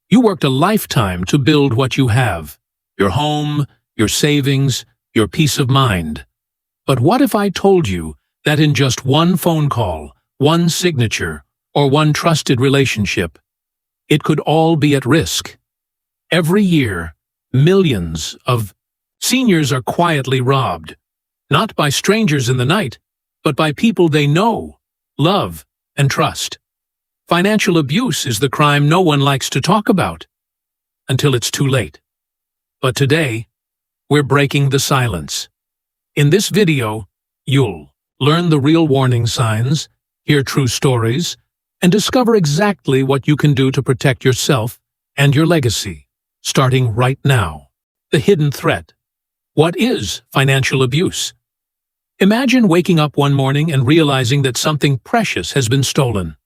You worked a lifetime to build what you have: your home, your savings, your peace of mind. But what if I told you that in just one phone call, one signature, or one trusted relationship, it could all be at risk? Every year, millions of seniors are quietly robbed, not by strangers in the night, but by people they know, love, and trust. Financial abuse is the crime no one likes to talk about until it's too late. But today, we're breaking the silence. In this video, you'll learn the real warning signs, hear true stories, and discover exactly what you can do to protect yourself and your legacy, starting right now. The hidden threat. What is financial abuse? Imagine waking up one morning and realizing that something precious has been stolen.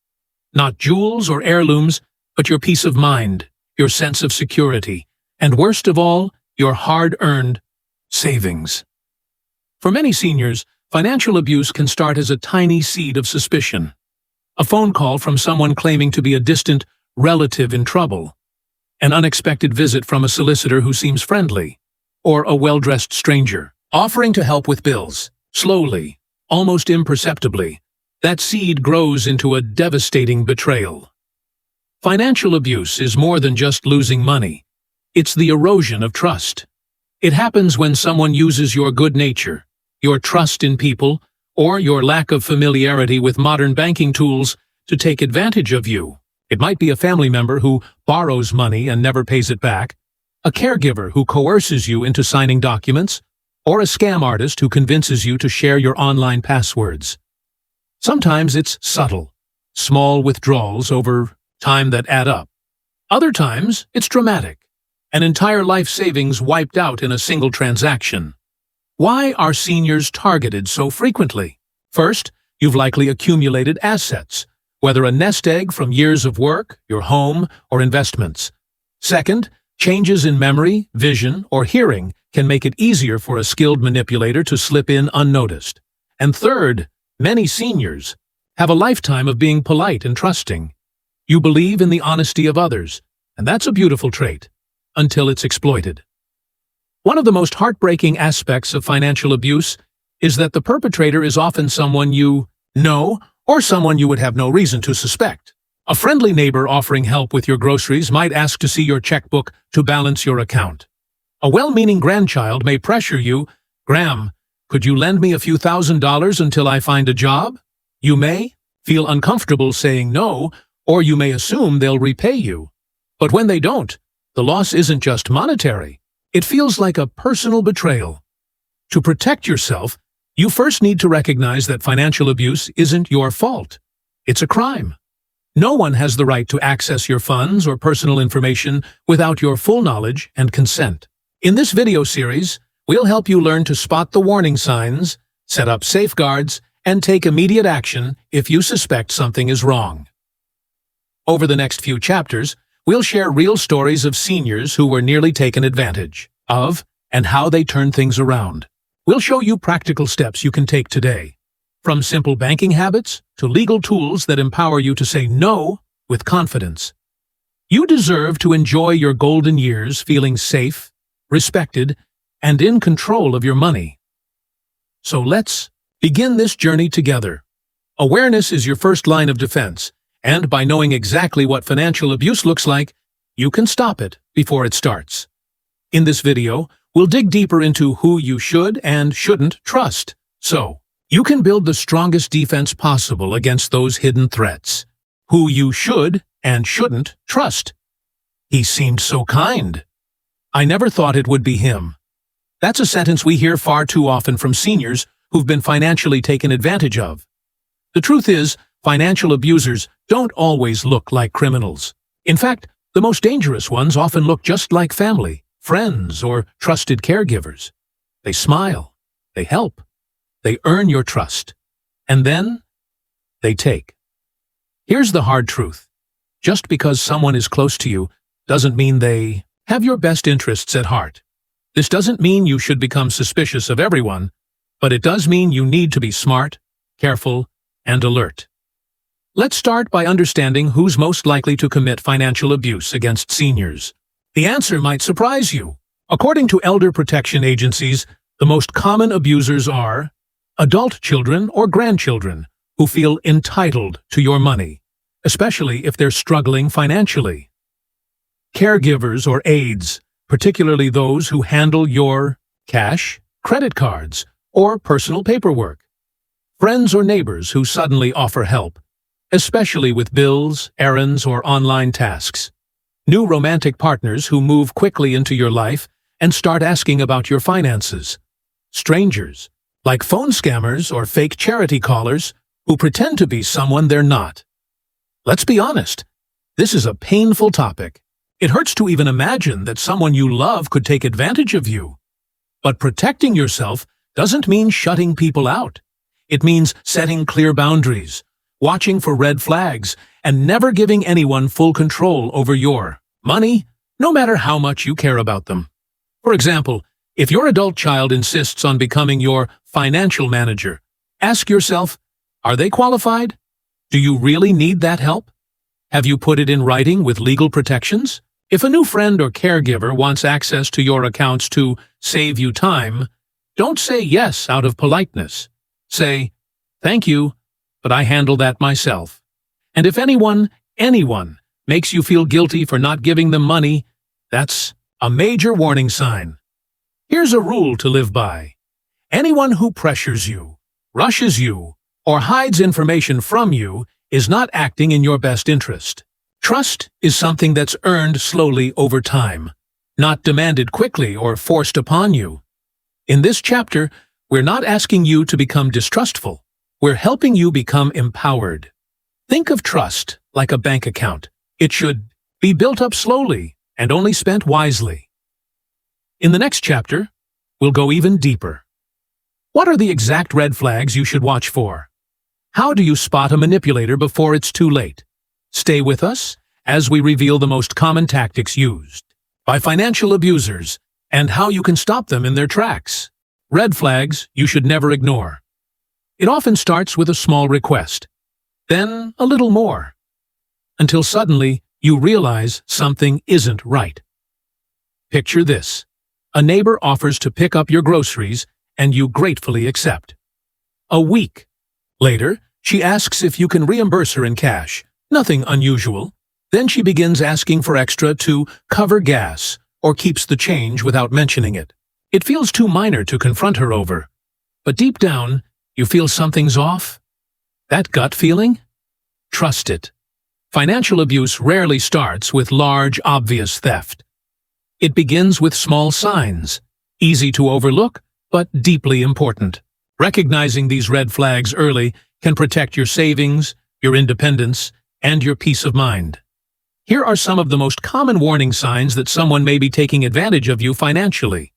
Not jewels or heirlooms, but your peace of mind, your sense of security, and worst of all, your hard-earned savings. For many seniors, financial abuse can start as a tiny seed of suspicion. A phone call from someone claiming to be a distant relative in trouble, an unexpected visit from a solicitor who seems friendly, or a well-dressed stranger offering to help with bills. Slowly, almost imperceptibly, that seed grows into a devastating betrayal. Financial abuse is more than just losing money. It's the erosion of trust. It happens when someone uses your good nature, your trust in people, or your lack of familiarity with modern banking tools to take advantage of you. It might be a family member who borrows money and never pays it back, a caregiver who coerces you into signing documents, or a scam artist who convinces you to share your online passwords. Sometimes it's subtle, small withdrawals over time that add up. Other times, it's dramatic, an entire life savings wiped out in a single transaction. Why are seniors targeted so frequently? First, you've likely accumulated assets, whether a nest egg from years of work, your home, or investments. Second, changes in memory, vision, or hearing can make it easier for a skilled manipulator to slip in unnoticed. And third, many seniors have a lifetime of being polite and trusting. You believe in the honesty of others, and that's a beautiful trait, until it's exploited. One of the most heartbreaking aspects of financial abuse is that the perpetrator is often someone you know or someone you would have no reason to suspect. A friendly neighbor offering help with your groceries might ask to see your checkbook to balance your account. A well-meaning grandchild may pressure you, "Graham, could you lend me a few $1,000s until I find a job?" You may feel uncomfortable saying no, or you may assume they'll repay you. But when they don't, the loss isn't just monetary. It feels like a personal betrayal. To protect yourself, you first need to recognize that financial abuse isn't your fault. It's a crime. No one has the right to access your funds or personal information without your full knowledge and consent. In this video series, we'll help you learn to spot the warning signs, set up safeguards, and take immediate action if you suspect something is wrong. Over the next few chapters, we'll share real stories of seniors who were nearly taken advantage of and how they turned things around. We'll show you practical steps you can take today, from simple banking habits to legal tools that empower you to say no with confidence. You deserve to enjoy your golden years feeling safe, respected, and in control of your money. So let's begin this journey together. Awareness is your first line of defense, and by knowing exactly what financial abuse looks like, you can stop it before it starts. In this video, we'll dig deeper into who you should and shouldn't trust, so you can build the strongest defense possible against those hidden threats. Who you should and shouldn't trust. He seemed so kind. I never thought it would be him. That's a sentence we hear far too often from seniors who've been financially taken advantage of. The truth is, financial abusers don't always look like criminals. In fact, the most dangerous ones often look just like family, friends, or trusted caregivers. They smile, they help, they earn your trust, and then they take. Here's the hard truth. Just because someone is close to you doesn't mean they have your best interests at heart. This doesn't mean you should become suspicious of everyone, but it does mean you need to be smart, careful, and alert. Let's start by understanding who's most likely to commit financial abuse against seniors. The answer might surprise you. According to elder protection agencies, the most common abusers are adult children or grandchildren who feel entitled to your money, especially if they're struggling financially. Caregivers or aides, particularly those who handle your cash, credit cards, or personal paperwork. Friends or neighbors who suddenly offer help, especially with bills, errands, or online tasks. New romantic partners who move quickly into your life and start asking about your finances. Strangers, like phone scammers or fake charity callers, who pretend to be someone they're not. Let's be honest, this is a painful topic. It hurts to even imagine that someone you love could take advantage of you. But protecting yourself doesn't mean shutting people out. It means setting clear boundaries, watching for red flags, and never giving anyone full control over your money, no matter how much you care about them. For example, if your adult child insists on becoming your financial manager, ask yourself, are they qualified? Do you really need that help? Have you put it in writing with legal protections? If a new friend or caregiver wants access to your accounts to save you time, don't say yes out of politeness. Say, thank you, but I handle that myself. And if anyone makes you feel guilty for not giving them money, that's a major warning sign. Here's a rule to live by. Anyone who pressures you, rushes you, or hides information from you is not acting in your best interest. Trust is something that's earned slowly over time, not demanded quickly or forced upon you. In this chapter, we're not asking you to become distrustful. We're helping you become empowered. Think of trust like a bank account. It should be built up slowly and only spent wisely. In the next chapter, we'll go even deeper. What are the exact red flags you should watch for? How do you spot a manipulator before it's too late? Stay with us as we reveal the most common tactics used by financial abusers and how you can stop them in their tracks. Red flags you should never ignore. It often starts with a small request, then a little more, until suddenly you realize something isn't right. Picture this. A neighbor offers to pick up your groceries and you gratefully accept. A week later, she asks if you can reimburse her in cash. Nothing unusual. Then she begins asking for extra to cover gas or keeps the change without mentioning it. It feels too minor to confront her over. But deep down, you feel something's off. That gut feeling? Trust it. Financial abuse rarely starts with large, obvious theft. It begins with small signs, easy to overlook, but deeply important. Recognizing these red flags early can protect your savings, your independence, and your peace of mind. Here are some of the most common warning signs that someone may be taking advantage of you financially.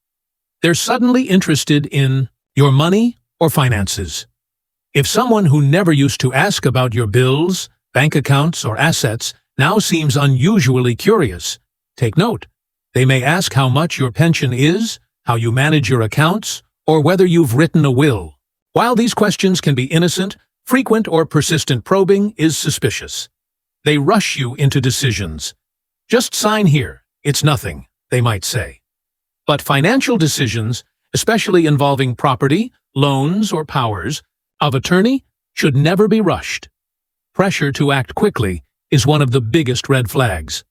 They're suddenly interested in your money or finances. If someone who never used to ask about your bills, bank accounts, or assets now seems unusually curious, take note. They may ask how much your pension is, how you manage your accounts, or whether you've written a will. While these questions can be innocent, frequent or persistent probing is suspicious. They rush you into decisions. Just sign here, it's nothing, they might say. But financial decisions, especially involving property, loans, or powers of attorney, should never be rushed. Pressure to act quickly is one of the biggest red flags.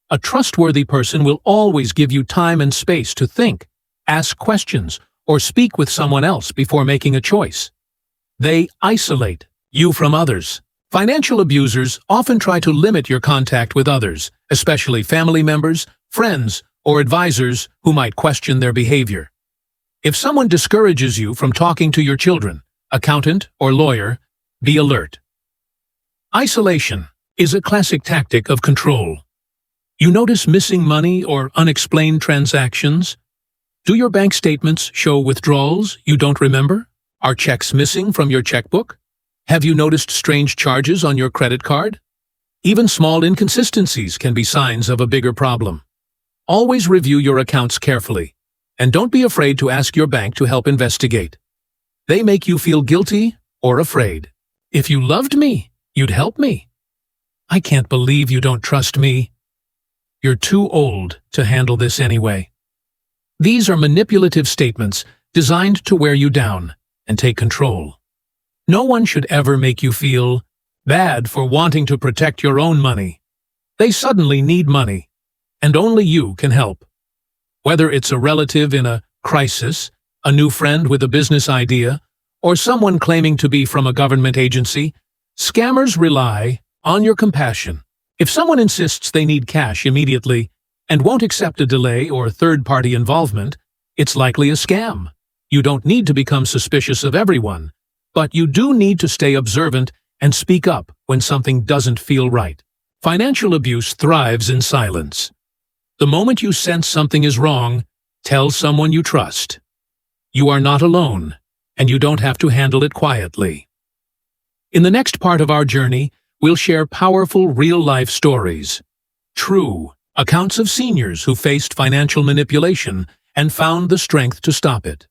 A trustworthy person will always give you time and space to think, ask questions, or speak with someone else before making a choice. They isolate you from others. Financial abusers often try to limit your contact with others, especially family members, friends, or advisors who might question their behavior. If someone discourages you from talking to your children, accountant, or lawyer, be alert. Isolation is a classic tactic of control. You notice missing money or unexplained transactions? Do your bank statements show withdrawals you don't remember? Are checks missing from your checkbook? Have you noticed strange charges on your credit card? Even small inconsistencies can be signs of a bigger problem. Always review your accounts carefully, and don't be afraid to ask your bank to help investigate. They make you feel guilty or afraid. If you loved me, You'd help me? I can't believe you don't trust me. You're too old to handle this anyway. These are manipulative statements designed to wear you down and take control. No one should ever make you feel bad for wanting to protect your own money. They suddenly need money, and only you can help. Whether it's a relative in a crisis, a new friend with a business idea, or someone claiming to be from a government agency, scammers rely on your compassion. If someone insists they need cash immediately and won't accept a delay or third-party involvement, it's likely a scam. You don't need to become suspicious of everyone, but you do need to stay observant and speak up when something doesn't feel right. Financial abuse thrives in silence. The moment you sense something is wrong, tell someone you trust. You are not alone, and you don't have to handle it quietly. In the next part of our journey, we'll share powerful real-life stories. True accounts of seniors who faced financial manipulation and found the strength to stop it.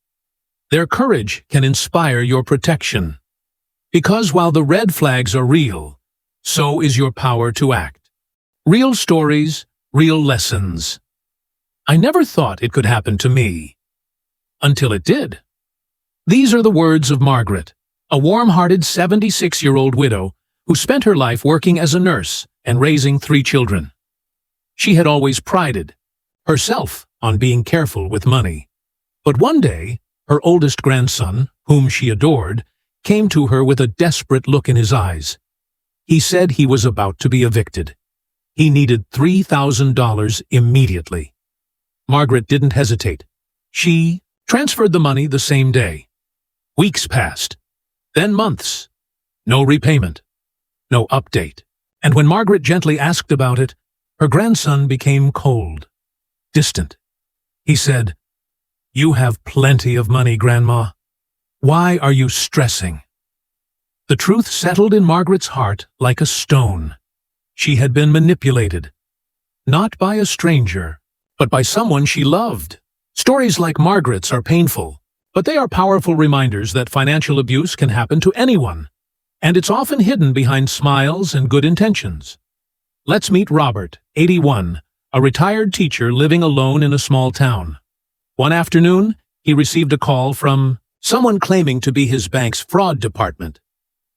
Their courage can inspire your protection. Because while the red flags are real, so is your power to act. Real stories, real lessons. I never thought it could happen to me. Until it did. These are the words of Margaret, a warm-hearted 76-year-old widow who spent her life working as a nurse and raising 3 children. She had always prided herself on being careful with money. But one day, her oldest grandson, whom she adored, came to her with a desperate look in his eyes. He said he was about to be evicted. He needed $3,000 immediately. Margaret didn't hesitate. She transferred the money the same day. Weeks passed, then months. No repayment, no update. And when Margaret gently asked about it, her grandson became cold, distant. He said, "You have plenty of money, Grandma. Why are you stressing?" The truth settled in Margaret's heart like a stone. She had been manipulated, not by a stranger, but by someone she loved. Stories like Margaret's are painful, but they are powerful reminders that financial abuse can happen to anyone, and it's often hidden behind smiles and good intentions. Let's meet Robert, 81, a retired teacher living alone in a small town. One afternoon, he received a call from someone claiming to be his bank's fraud department.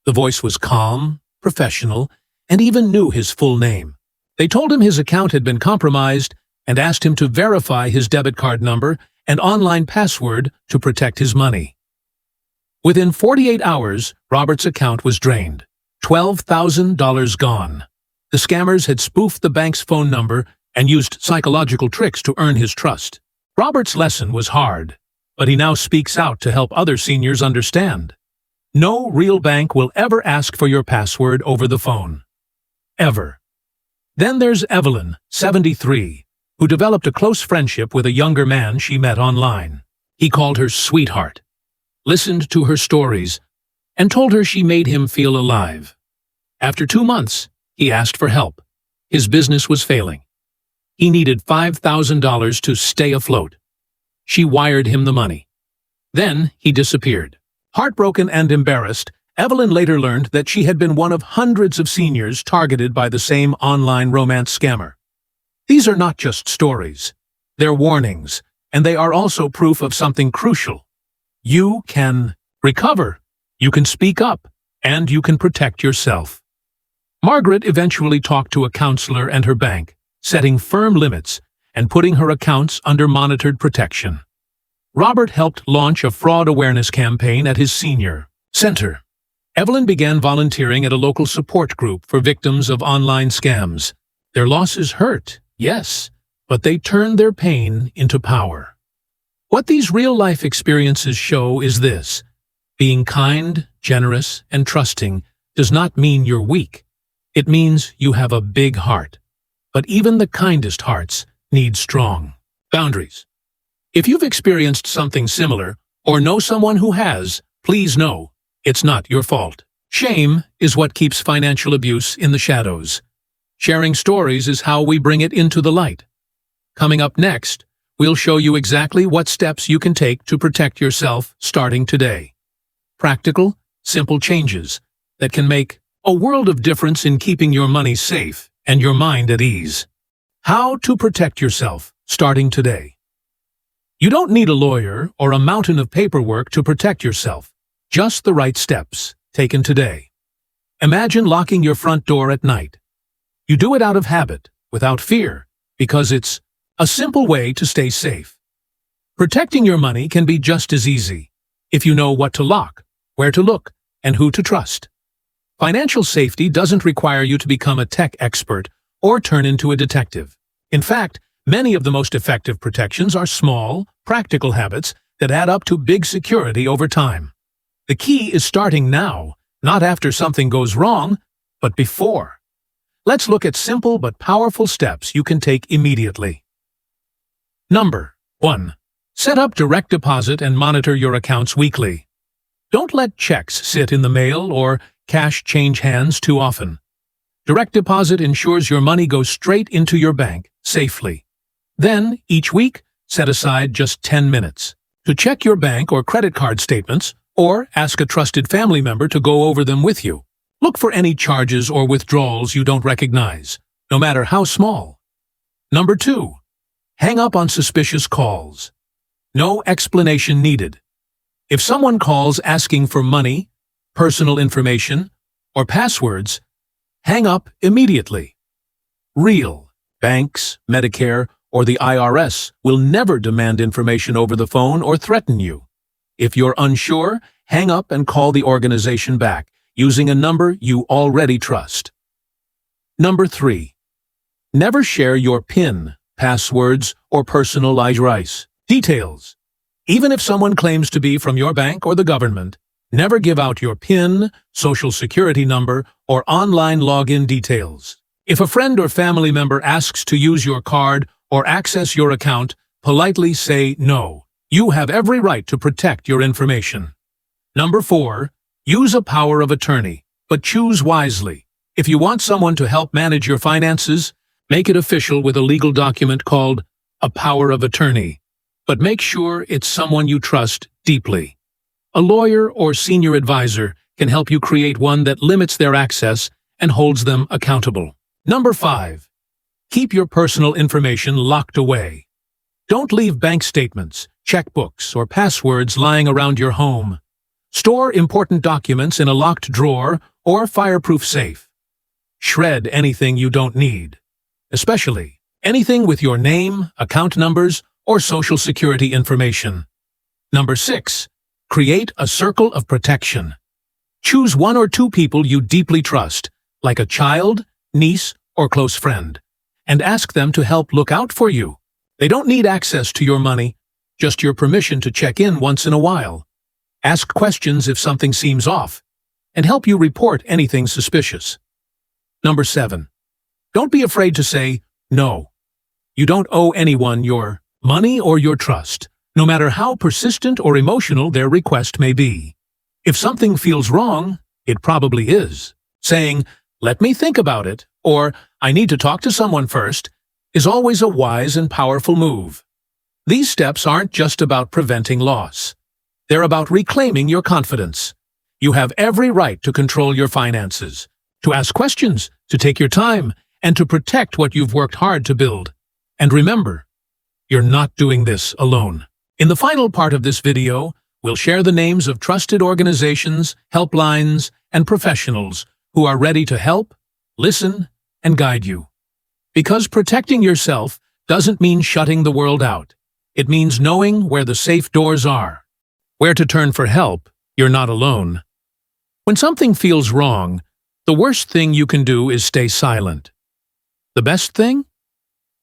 The voice was calm, professional, and even knew his full name. They told him his account had been compromised and asked him to verify his debit card number and online password to protect his money. Within 48 hours, Robert's account was drained. $12,000 gone. The scammers had spoofed the bank's phone number and used psychological tricks to earn his trust. Robert's lesson was hard, but he now speaks out to help other seniors understand. No real bank will ever ask for your password over the phone. Ever. Then there's Evelyn, 73, who developed a close friendship with a younger man she met online. He called her sweetheart, listened to her stories, and told her she made him feel alive. After 2 months, he asked for help. His business was failing. He needed $5,000 to stay afloat. She wired him the money. Then he disappeared. Heartbroken and embarrassed, Evelyn later learned that she had been one of hundreds of seniors targeted by the same online romance scammer. These are not just stories. They're warnings, and they are also proof of something crucial. You can recover, you can speak up, and you can protect yourself. Margaret eventually talked to a counselor and her bank, setting firm limits and putting her accounts under monitored protection. Robert helped launch a fraud awareness campaign at his senior center. Evelyn began volunteering at a local support group for victims of online scams. Their losses hurt, yes, but they turned their pain into power. What these real-life experiences show is this: being kind, generous, and trusting does not mean you're weak. It means you have a big heart. But even the kindest hearts need strong boundaries. If you've experienced something similar, or know someone who has, please know it's not your fault. Shame is what keeps financial abuse in the shadows. Sharing stories is how we bring it into the light. Coming up next, we'll show you exactly what steps you can take to protect yourself starting today. Practical, simple changes that can make A world of difference in keeping your money safe and your mind at ease. How to protect yourself, starting today. You don't need a lawyer or a mountain of paperwork to protect yourself. Just the right steps, taken today. Imagine locking your front door at night. You do it out of habit, without fear, because it's a simple way to stay safe. Protecting your money can be just as easy, if you know what to lock, where to look, and who to trust. Financial safety doesn't require you to become a tech expert or turn into a detective. In fact, many of the most effective protections are small, practical habits that add up to big security over time. The key is starting now, not after something goes wrong, but before. Let's look at simple but powerful steps you can take immediately. Number 1. Set up direct deposit and monitor your accounts weekly. Don't let checks sit in the mail or cash change hands too often. Direct deposit ensures your money goes straight into your bank, safely. Then, each week, set aside just 10 minutes to check your bank or credit card statements, or ask a trusted family member to go over them with you. Look for any charges or withdrawals you don't recognize, no matter how small. Number 2. Hang up on suspicious calls. No explanation needed. If someone calls asking for money, personal information, or passwords, hang up immediately. Real banks, Medicare, or the IRS will never demand information over the phone or threaten you. If you're unsure, hang up and call the organization back, using a number you already trust. Number 3. Never share your PIN, passwords, or personal details. Even if someone claims to be from your bank or the government, never give out your PIN, social security number, or online login details. If a friend or family member asks to use your card or access your account, politely say no. You have every right to protect your information. Number 4. Use a power of attorney, but choose wisely. If you want someone to help manage your finances, make it official with a legal document called a power of attorney. But make sure it's someone you trust deeply. A lawyer or senior advisor can help you create one that limits their access and holds them accountable. Number 5. Keep your personal information locked away. Don't leave bank statements, checkbooks, or passwords lying around your home. Store important documents in a locked drawer or fireproof safe. Shred anything you don't need, especially anything with your name, account numbers, or social security information. Number 6. Create a circle of protection. Choose 1 or 2 people you deeply trust, like a child, niece, or close friend, and ask them to help look out for you. They don't need access to your money, just your permission to check in once in a while. Ask questions if something seems off, and help you report anything suspicious. Number 7. Don't be afraid to say no. You don't owe anyone your money or your trust, no matter how persistent or emotional their request may be. If something feels wrong, it probably is. Saying, "Let me think about it," or "I need to talk to someone first," is always a wise and powerful move. These steps aren't just about preventing loss. They're about reclaiming your confidence. You have every right to control your finances, to ask questions, to take your time, and to protect what you've worked hard to build. And remember, you're not doing this alone. In the final part of this video, we'll share the names of trusted organizations, helplines, and professionals who are ready to help, listen, and guide you. Because protecting yourself doesn't mean shutting the world out. It means knowing where the safe doors are. Where to turn for help, you're not alone. When something feels wrong, the worst thing you can do is stay silent. The best thing?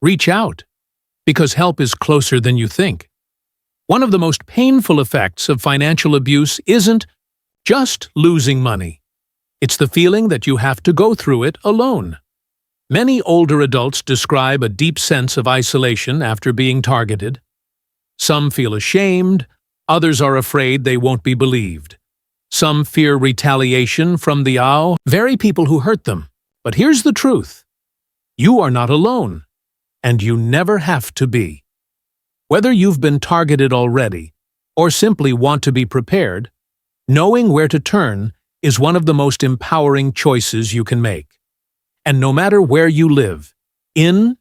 Reach out, because help is closer than you think. One of the most painful effects of financial abuse isn't just losing money. It's the feeling that you have to go through it alone. Many older adults describe a deep sense of isolation after being targeted. Some feel ashamed, others are afraid they won't be believed. Some fear retaliation from the very people who hurt them. But here's the truth. You are not alone, and you never have to be. Whether you've been targeted already or simply want to be prepared, knowing where to turn is one of the most empowering choices you can make. And no matter where you live, the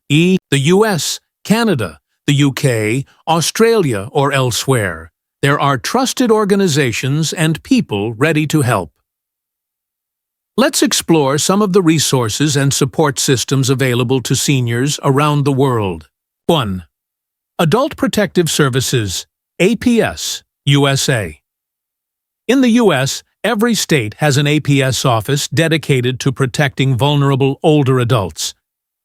US, Canada, the UK, Australia, or elsewhere, there are trusted organizations and people ready to help. Let's explore some of the resources and support systems available to seniors around the world. 1. Adult Protective Services, APS, USA. In the U.S., every state has an APS office dedicated to protecting vulnerable older adults.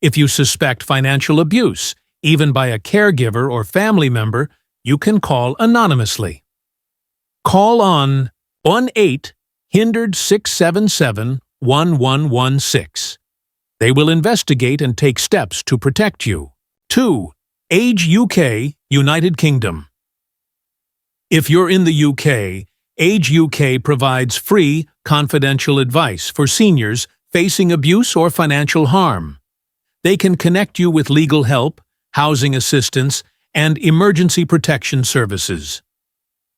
If you suspect financial abuse, even by a caregiver or family member, you can call anonymously. Call on 1-800-677-1116. They will investigate and take steps to protect you. 2. Age UK, United Kingdom. If you're in the UK, Age UK provides free, confidential advice for seniors facing abuse or financial harm. They can connect you with legal help, housing assistance, and emergency protection services.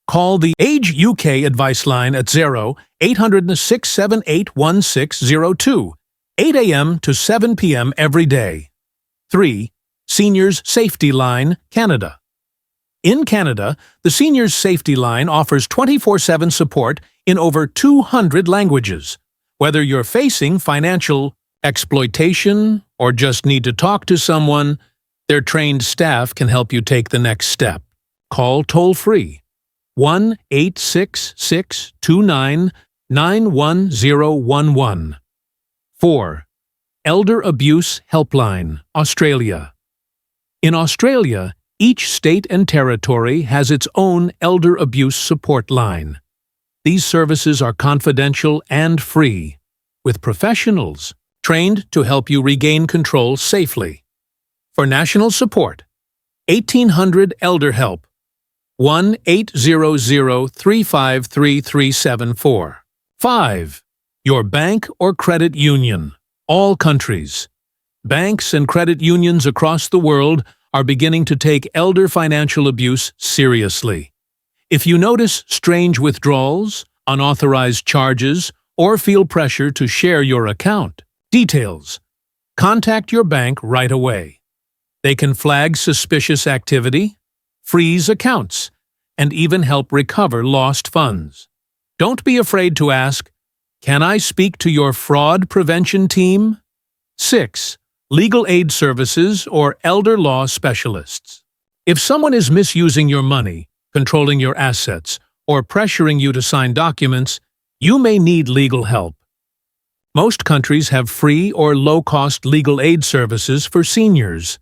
Call the Age UK advice line at 0-800-678-1602, 8 a.m. to 7 p.m. every day. 3. Seniors Safety Line, Canada. In Canada, the Seniors Safety Line offers 24/7 support in over 200 languages. Whether you're facing financial exploitation or just need to talk to someone, their trained staff can help you take the next step. Call toll-free 1-866-229-91011. 4. Elder Abuse Helpline, Australia. In Australia, each state and territory has its own elder abuse support line. These services are confidential and free, with professionals trained to help you regain control safely. For national support, 1800 Elder Help, 1-800-353-374. 5. Your bank or credit union, all countries. Banks and credit unions across the world are beginning to take elder financial abuse seriously. If you notice strange withdrawals, unauthorized charges, or feel pressure to share your account details, contact your bank right away. They can flag suspicious activity, freeze accounts, and even help recover lost funds. Don't be afraid to ask, "Can I speak to your fraud prevention team?" 6. Legal aid services or elder law specialists. If someone is misusing your money, controlling your assets, or pressuring you to sign documents, you may need legal help. Most countries have free or low-cost legal aid services for seniors.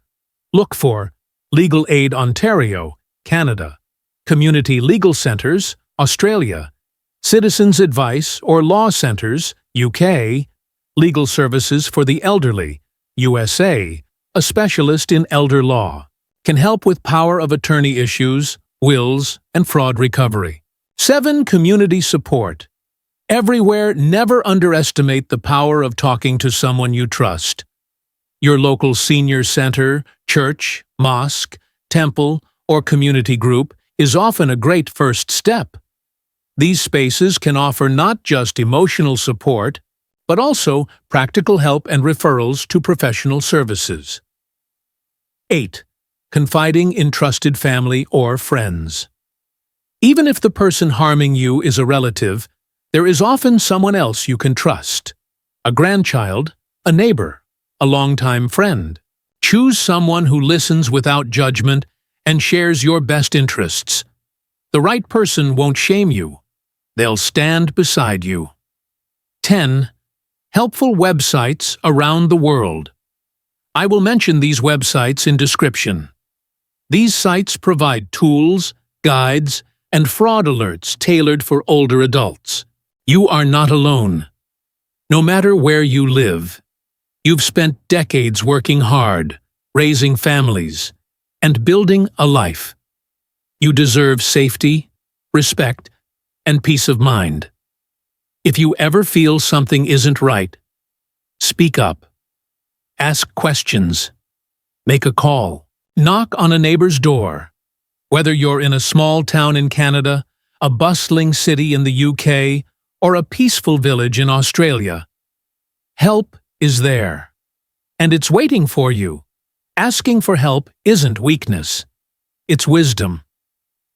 Look for Legal Aid Ontario, Canada, Community Legal Centres, Australia, Citizens Advice or Law Centres, UK, Legal Services for the Elderly, USA, a specialist in elder law, can help with power of attorney issues, wills, and fraud recovery. 7. Community support. Everywhere, never underestimate the power of talking to someone you trust. Your local senior center, church, mosque, temple, or community group is often a great first step. These spaces can offer not just emotional support, but also practical help and referrals to professional services. 8. Confiding in trusted family or friends. Even if the person harming you is a relative, there is often someone else you can trust. A grandchild, a neighbor, a longtime friend. Choose someone who listens without judgment and shares your best interests. The right person won't shame you. They'll stand beside you. 10. Helpful websites around the world. I will mention these websites in description. These sites provide tools, guides, and fraud alerts tailored for older adults. You are not alone. No matter where you live, you've spent decades working hard, raising families, and building a life. You deserve safety, respect, and peace of mind. If you ever feel something isn't right, speak up. Ask questions. Make a call. Knock on a neighbor's door. Whether you're in a small town in Canada, a bustling city in the UK, or a peaceful village in Australia. Help is there, and it's waiting for you. Asking for help isn't weakness. It's wisdom.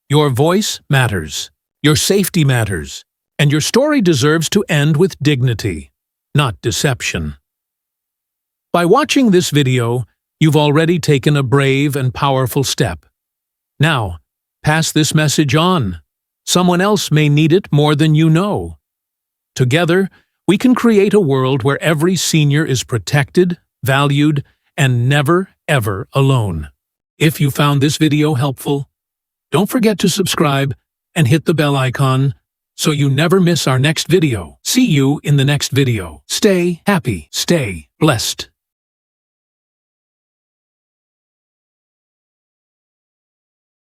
Your voice matters, your safety matters, and your story deserves to end with dignity, not deception. By watching this video, you've already taken a brave and powerful step. Now, pass this message on. Someone else may need it more than you know. Together, we can create a world where every senior is protected, valued, and never, ever alone. If you found this video helpful, don't forget to subscribe and hit the bell icon so you never miss our next video. See you in the next video. Stay happy, stay blessed.